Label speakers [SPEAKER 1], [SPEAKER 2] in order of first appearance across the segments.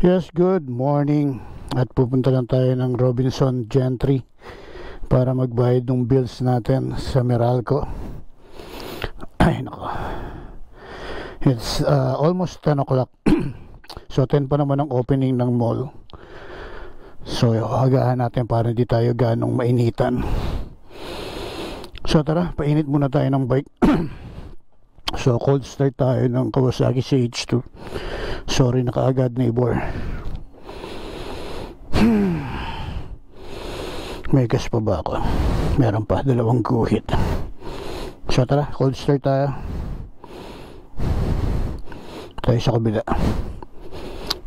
[SPEAKER 1] Yes, good morning. At pupunta lang tayo ng Robinson Gentry para magbayad ng bills natin sa Meralco. Ay nako. It's almost 10 o'clock. So 10 pa naman ang opening ng mall. So agahan natin para hindi tayo ganong mainitan. So tara, painit muna tayo ng bike. So cold start tayo ng Kawasaki CH2. Sorry na kaagad, neighbor. May gas pa ba ako? Meron pa, 2 guhit. So tara, cold start tayo. Tayo sa kabila.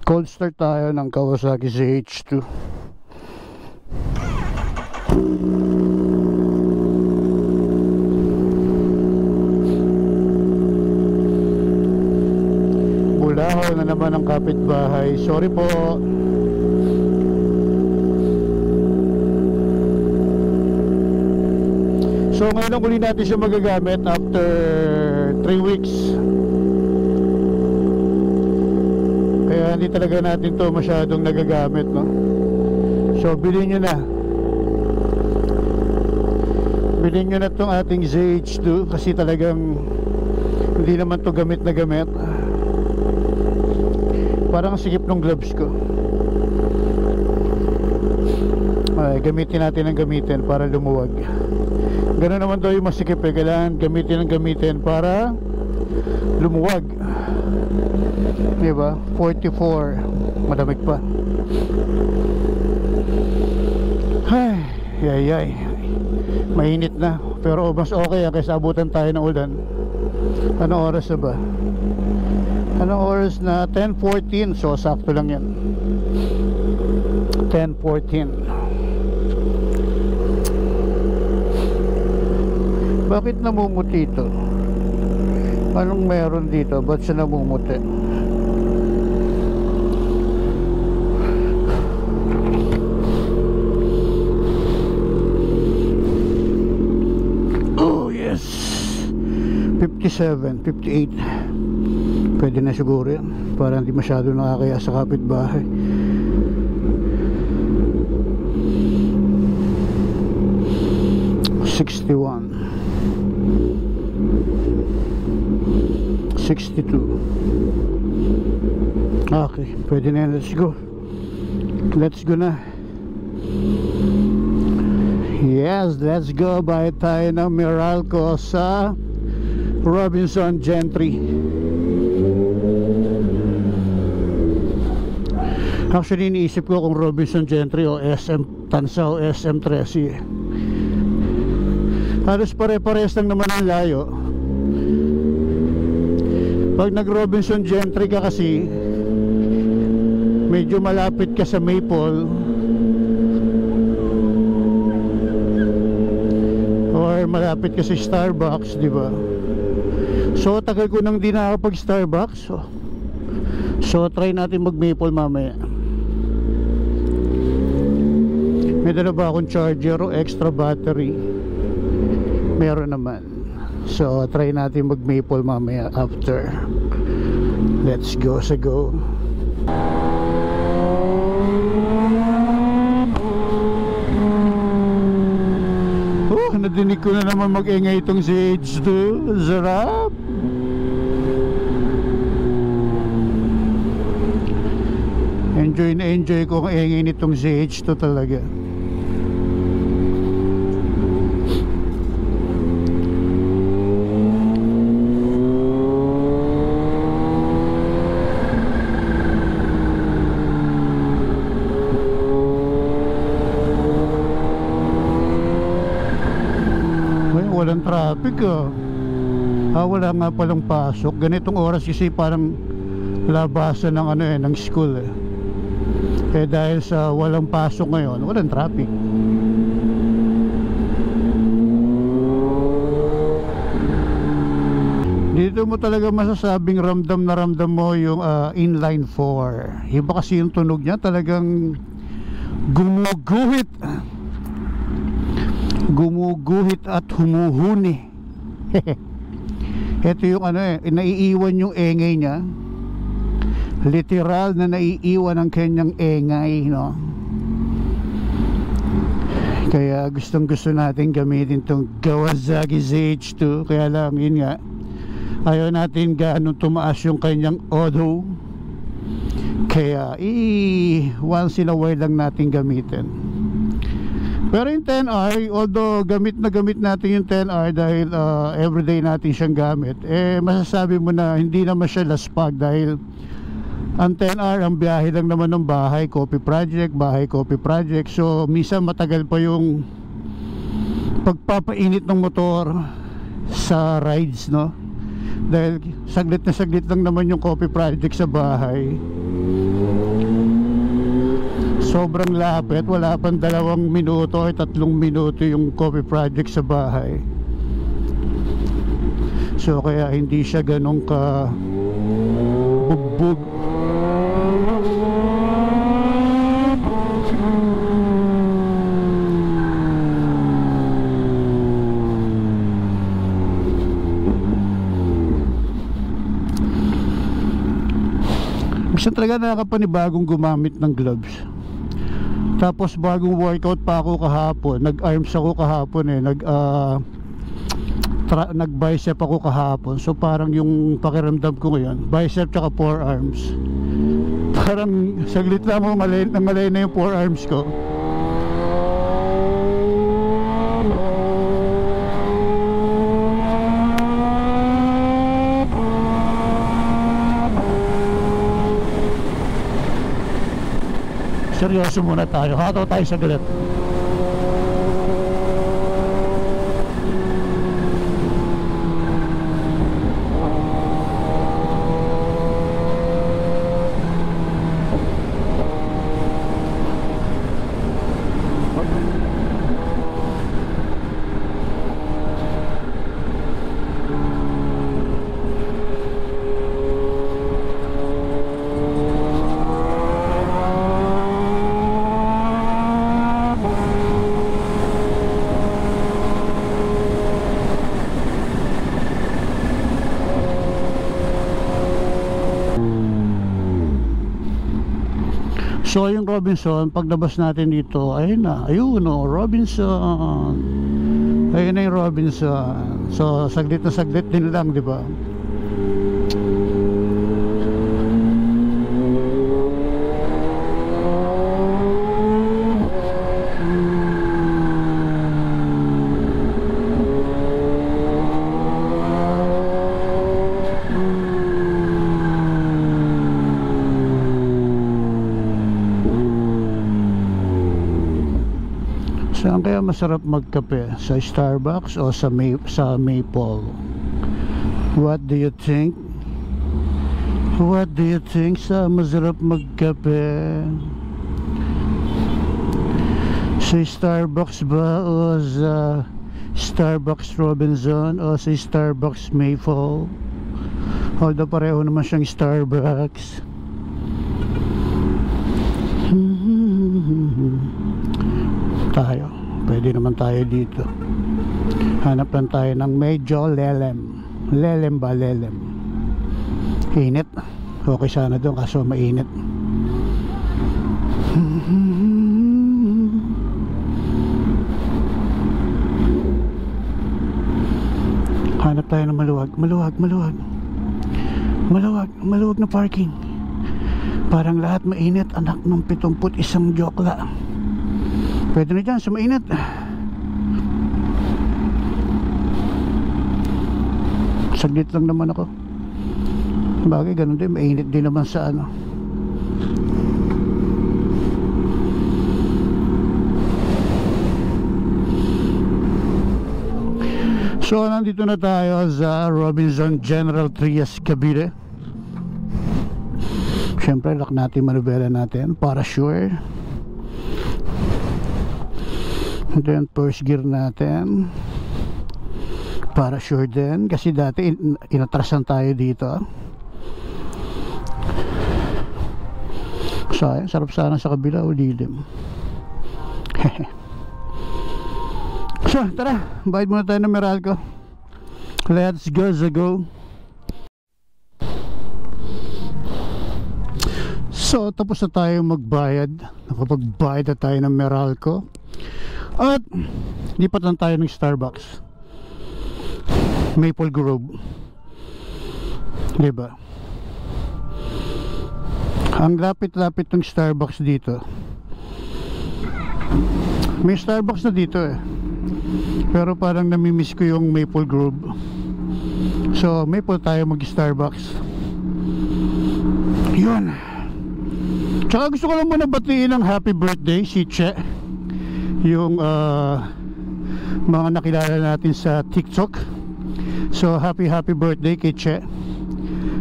[SPEAKER 1] Cold start tayo ng Kawasaki CH2. Bulahaw na naman ang kapitbahay. Sorry po. So ngayon ang uli natin siya magagamit after 3 weeks. Kaya hindi talaga natin to masyadong nagagamit, no? So bilhin nyo na. Bilhin nyo na tong ating ZH2 kasi talagang hindi naman to gamit na gamit. Parang sikip ng gloves ko. Ay, gamitin natin ang gamitin para lumuwag. Ganoon naman daw yung masikip eh. Kailangan gamitin ang gamitin para lumuwag. Diba? 44. Madamig pa. Ay, yay. Mainit na. Pero mas okay kaysa abutan tayo ng ulan. Anong oras na ba? Anong oras na? 10:14. So sakto lang yan. 10:14. Bakit namumuti ito? Anong meron dito? Ba't siya namumuti? Oh yes. 57, 58. Pwede na siguro yan para hindi masyado nakakaya sa kapitbahay. #61 62. Okay, pwede na yan. Let's go. Let's go na. Yes, let's go. Bayad tayo ng Meralco sa Robinson Gentry. Actually, iniisip ko kung Robinson Gentry o SM Tansa o SM Tresi. Halos pare-pares lang naman ang layo. Pag nag Robinson Gentry ka kasi medyo malapit ka sa Maple or malapit ka sa Starbucks, di ba? So tagal ko nang di nakapag Starbucks. So try natin mag Maple mamaya. May dala ba akong charger o extra battery? Meron naman. So try natin mag Maple mamaya after. Let's go sa go. Oh, nadinig ko na naman mag-ingay itong ZH2. Sarap. Enjoy na enjoy ko ang ingay nitong ZH2 talaga. Walang traffic wala nga palang pasok. Ganitong oras kasi parang labasan ng ng school eh. Kaya dahil sa walang pasok ngayon, walang traffic. Dito mo talaga masasabing ramdam na ramdam mo yung inline 4. Iba kasi yung tunog niya, talagang gumuguhit at humuhuni. Ito yung naiiwan yung engay niya literal na naiiwan ang kanyang engay, no? Kaya gustong gusto natin gamitin tong Kawasaki ZH2. Kaya lang yun nga, ayaw natin gaano tumaas yung kanyang auto, kaya once in a while lang natin gamitin. Pero yung 10R, although gamit na gamit natin yung 10R dahil everyday natin siyang gamit, masasabi mo na hindi naman siya laspag dahil ang 10R, ang biyahe lang naman ng bahay coffee project, so minsan matagal pa yung pagpapainit ng motor sa rides, no? Dahil saglit na saglit lang naman yung coffee project sa bahay. Sobrang lapit, wala pang 2 minuto ay 3 minuto yung coffee project sa bahay. So kaya hindi siya ganun ka bugbog. Minsan talaga nakakapanibagong gumamit ng gloves. Tapos bagong workout pa ako kahapon, nag-arms ako kahapon nag-bicep ako kahapon. So parang yung pakiramdam ko ngayon, bicep tsaka forearms. Parang saglit lang ako malay na yung forearms ko. Seryoso muna tayo, hataw tayo saglit. So yung Robinson, paglabas natin dito, ayun na, ayun o, Robinson. Ayun na yung Robinson. So saglit na saglit din lang, di ba? Saan kaya masarap magkape? Sa Starbucks o sa Maple? What do you think? What do you think? Sa masarap magkape? Sa Starbucks ba o sa Starbucks Robinson o sa Starbucks Maple? Although pareho naman siyang Starbucks. Tayo, pwede naman tayo dito. Hanap lang tayo ng medyo lelem. Lelem ba? Lelem. Init. Okay sana doon kaso mainit. Hanap tayo ng maluwag. Maluwag na parking. Parang lahat mainit. Anak ng 71 jokla. Pwede na dyan, sumainit. Saglit lang naman ako. Bagay, ganun din, mainit din naman sa ano. So, nandito na tayo sa Robinson General Trias, Cavite. Siyempre, lock natin manubela natin para sure. Then first gear natin para sure din kasi dati inatrasan tayo dito. Sayang, sarap sana sa kabila o dilim. So tara, bayad muna tayo ng Meralco. Let's go. So tapos na tayo magbayad. Nakapagbayad na tayo ng Meralco. At lipat lang tayo ng Starbucks, Maple Grove, diba? Ang lapit-lapit ng Starbucks dito. May Starbucks na dito eh, pero parang namimiss ko yung Maple Grove. So Maple tayo mag-Starbucks. Yun. Tsaka gusto ko lang muna batiin ng happy birthday si Che, yung mga nakilala natin sa TikTok. So happy birthday kay Che.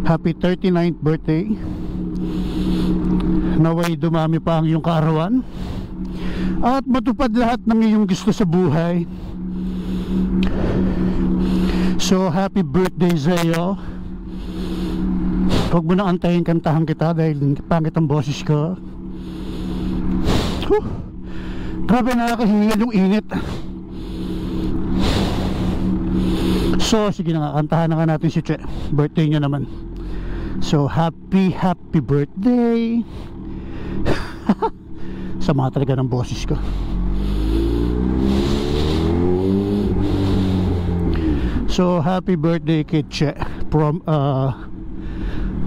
[SPEAKER 1] Happy 39th birthday. Naway dumami pa ang iyong kaarawan at matupad lahat ng iyong gusto sa buhay. So happy birthday sa iyo. Huwag mo na antayin kantahan kita dahil pangit ang boses ko. Grabe, nakakahingal yung init. So sige na nga, kantahan na nga natin si Che. Birthday niya naman. So happy birthday. Sama talaga ng boses ko. So happy birthday kay Che from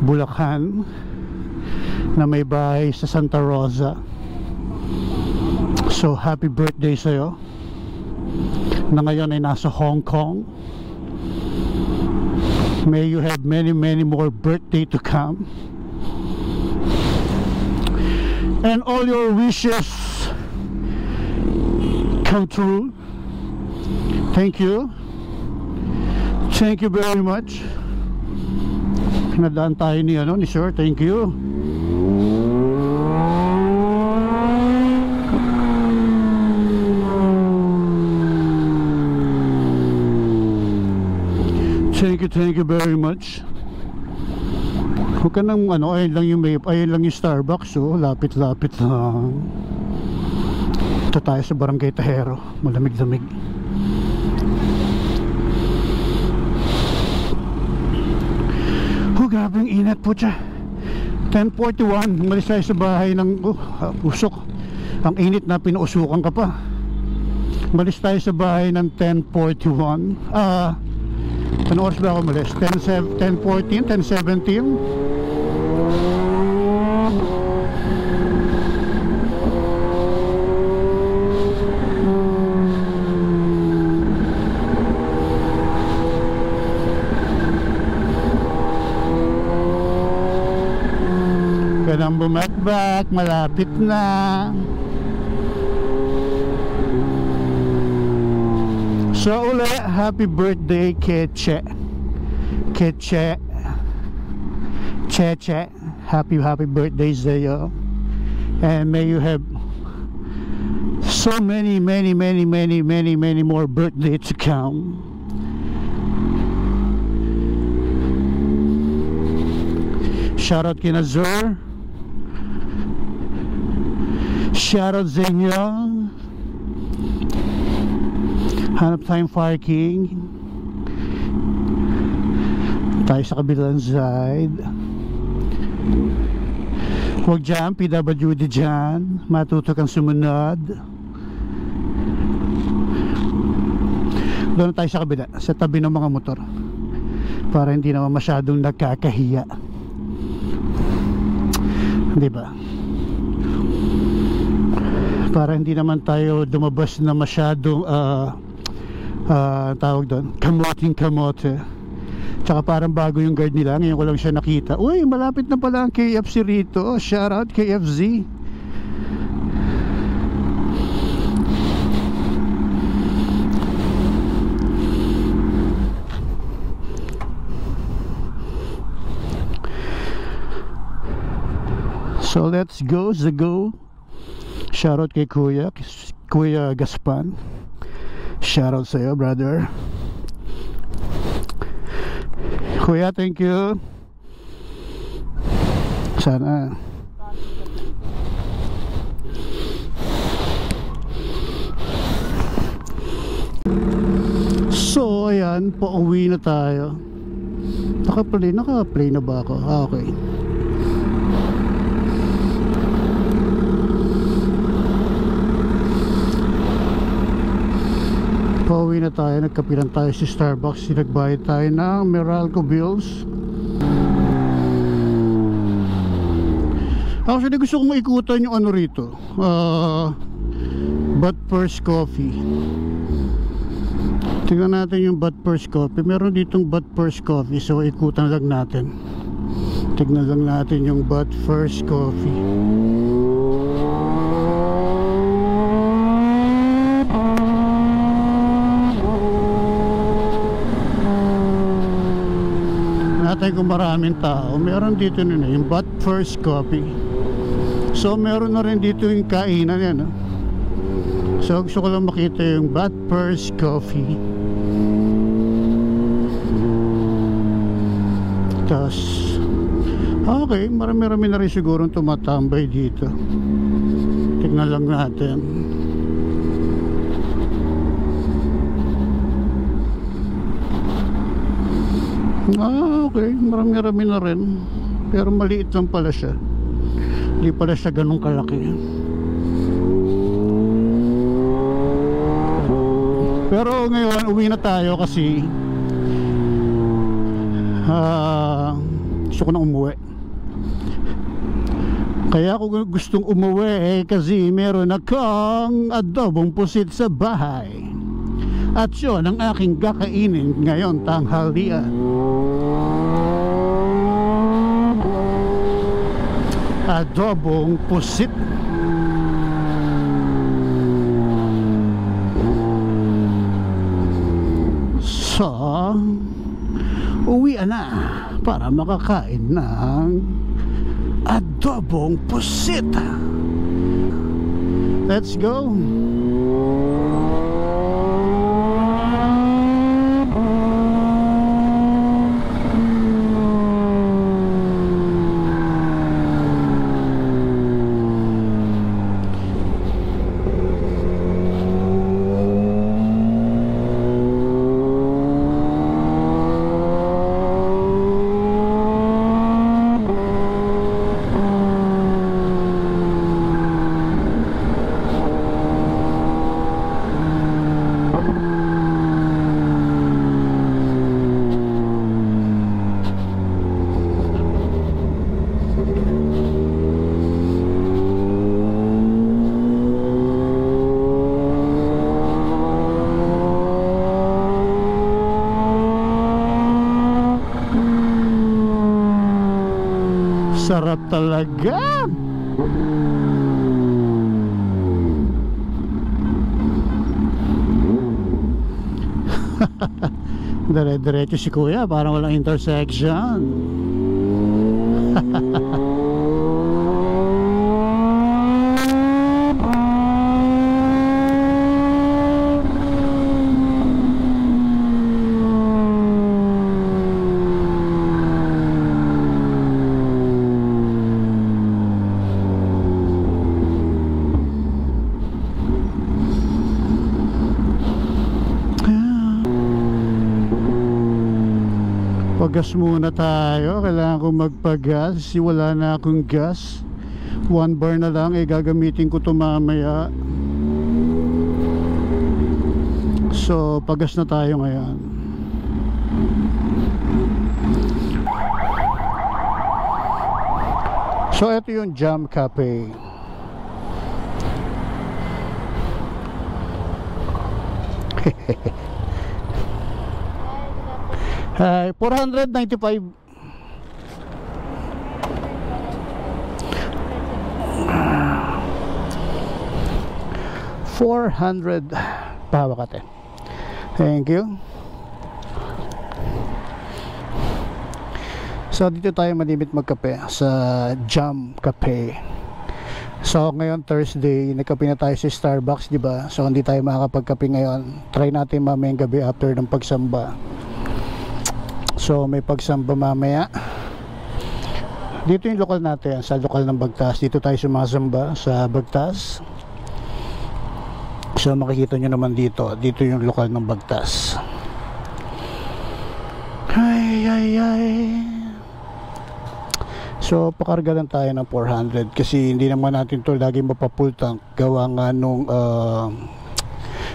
[SPEAKER 1] Bulacan, na may bahay sa Santa Rosa. So happy birthday sa'yo, na ngayon ay nasa Hong Kong. May you have many more birthday to come, and all your wishes come true. Thank you very much. Pinadaan tayo ni Sir. Thank you. Thank you very much. Huwag ka nang ayun lang yung Starbucks, so lapit-lapit lang. Ito tayo sa Barangay Tahero, malamig-lamig. Grabe ang inat po siya. 10:41, umalis tayo sa bahay ng usok. Ang init na pinuusukan ka pa. Umalis tayo sa bahay ng 10:41. Anong oras ba ako umalis? 10:14, 10:17. Ganang bumakbak, malapit na. So uli, happy birthday kay Che. Che, happy birthday sa'yo, and may you have so many more birthdays to come. Shoutout kay Nazar. Shoutout sa inyo. Hanap tayong Fire King. Tayo sa kabilang side. Huwag dyan, PWD dyan. Matuto kang sumunod. Doon tayo sa kabila, sa tabi ng mga motor, para hindi naman masyadong nagkakahiya, diba? Para hindi naman tayo dumabas na masyadong tawag doon, kamote. Tsaka parang bago yung guard nila, ngayon ko lang siya nakita. Uy, malapit na pala ang KFC rito. Shoutout KFC. So let's go, Shoutout kay Kuya Gaspan. Shoutout sa'yo, brother. Kuya, thank you. Sana so ayan, pauwi na tayo. Naka-play na ba ako? Okay. na tayo, nagkapilan tayo sa Starbucks, nagbayad tayo ng Meralco bills. Actually gusto kong ikutan yung ano rito, But First Coffee. Tingnan natin yung But First Coffee. Meron ditong But First Coffee, so ikutan lang natin. Tignan lang natin yung But First Coffee. Natin kung maraming tao. Meron dito na yung But First Coffee. So meron na rin dito yung kainan yan, no? So gusto ko lang makita yung But First Coffee. Tapos okay, marami-rami na rin siguro tumatambay dito. Tignan lang natin. Okay, marami-rami na rin. Pero maliit lang pala siya. Hindi pala siya ganun kalaki. Pero ngayon uwi na tayo kasi gusto ko na umuwi. Kaya ako gustong umuwi kasi meron akong adobong pusit sa bahay. At yun ang aking kakainin ngayon tanghalian. Adobong pusit. So uwi na para makakain ng adobong pusit. Let's go. Sarap talaga. Dire-diretso si kuya, parang walang intersection. Pagas muna tayo. Kailangan ko magpagas kasi wala na akong gas. 1 bar na lang, gagamitin ko ito mamaya. So pagas na tayo ngayon. So ito yung Jam Cafe. Hi, 495. $400. Pahawa ka, te. Thank you. So dito tayo malimit magkape sa Jam Cafe. So ngayon Thursday, nagkape na tayo sa Starbucks, di ba? So hindi tayo makakapagkape ngayon. Try natin mamayang gabi after ng pagsamba. So may pagsamba mamaya. Dito yung lokal natin, sa lokal ng Bagtas. Dito tayo sumasamba sa Bagtas. So makikita nyo naman dito. Dito yung lokal ng Bagtas. Ay ay ay. So pakarga lang tayo ng 400 kasi hindi naman natin to lagi mapapultang. Gawa nga nung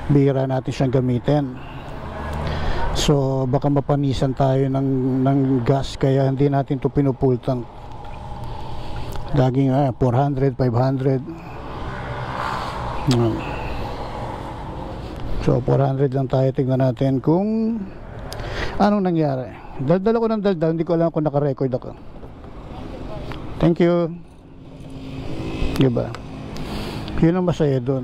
[SPEAKER 1] bihira natin siyang gamitin. So baka mapanisan tayo ng gas, kaya hindi natin to pinufull tank. Laging 400, 500. So 400 lang tayo. Tignan natin kung anong nangyari. Daldal ako ng daldal, hindi ko alam kung naka-record ako. Thank you. Diba? Yun ang masaya dun.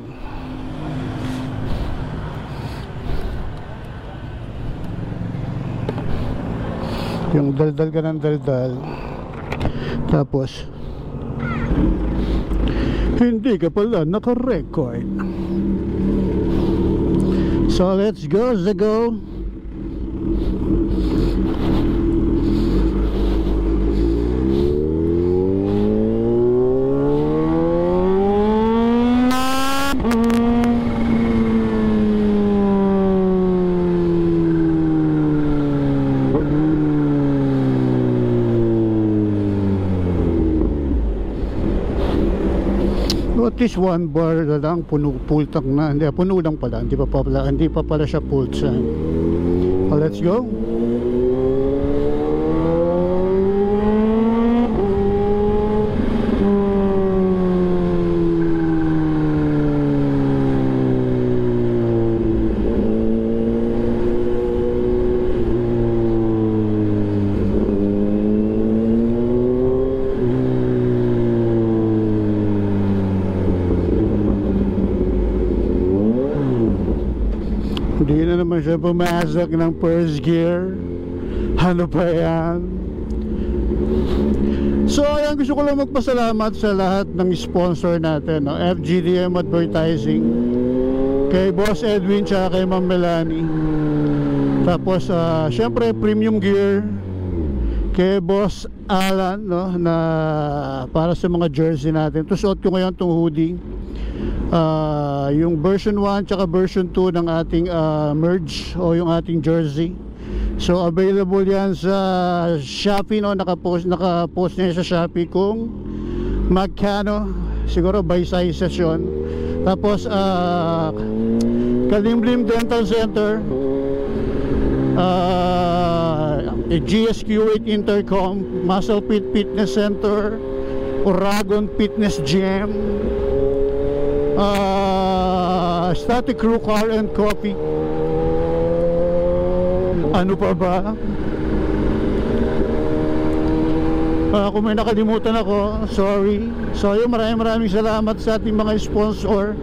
[SPEAKER 1] Yung daldal ka ng daldal, tapos hindi ka pala naka-record. So let's go, Zago. At least 1 bar na lang, full tank na. Hindi, puno lang pala. Hindi pa pala siya full tank. Let's go. Hindi na naman siya pumasok ng first gear. Ano pa yan? So ayan, gusto ko lang magpasalamat sa lahat ng sponsor natin, no? FGDM Advertising, kay Boss Edwin tsaka kay Ma'am Melanie. Tapos syempre Premium Gear kay Boss Alan, no? Na para sa mga jersey natin. Ito suot ko ngayon itong hoodie, yung version 1 tsaka version 2 ng ating merge o yung ating jersey. So available yan sa Shopee, no? Nakapost na sa Shopee kung magkano, siguro by sizes yun. Tapos Kalimlim Dental Center, GSQ8 Intercom, Muscle Pit Fitness Center, Oragon Fitness Gym, Static Crew Car and Coffee. Ano pa ba? Kung may nakalimutan ako, sorry. So yun, maraming salamat sa ating mga sponsor.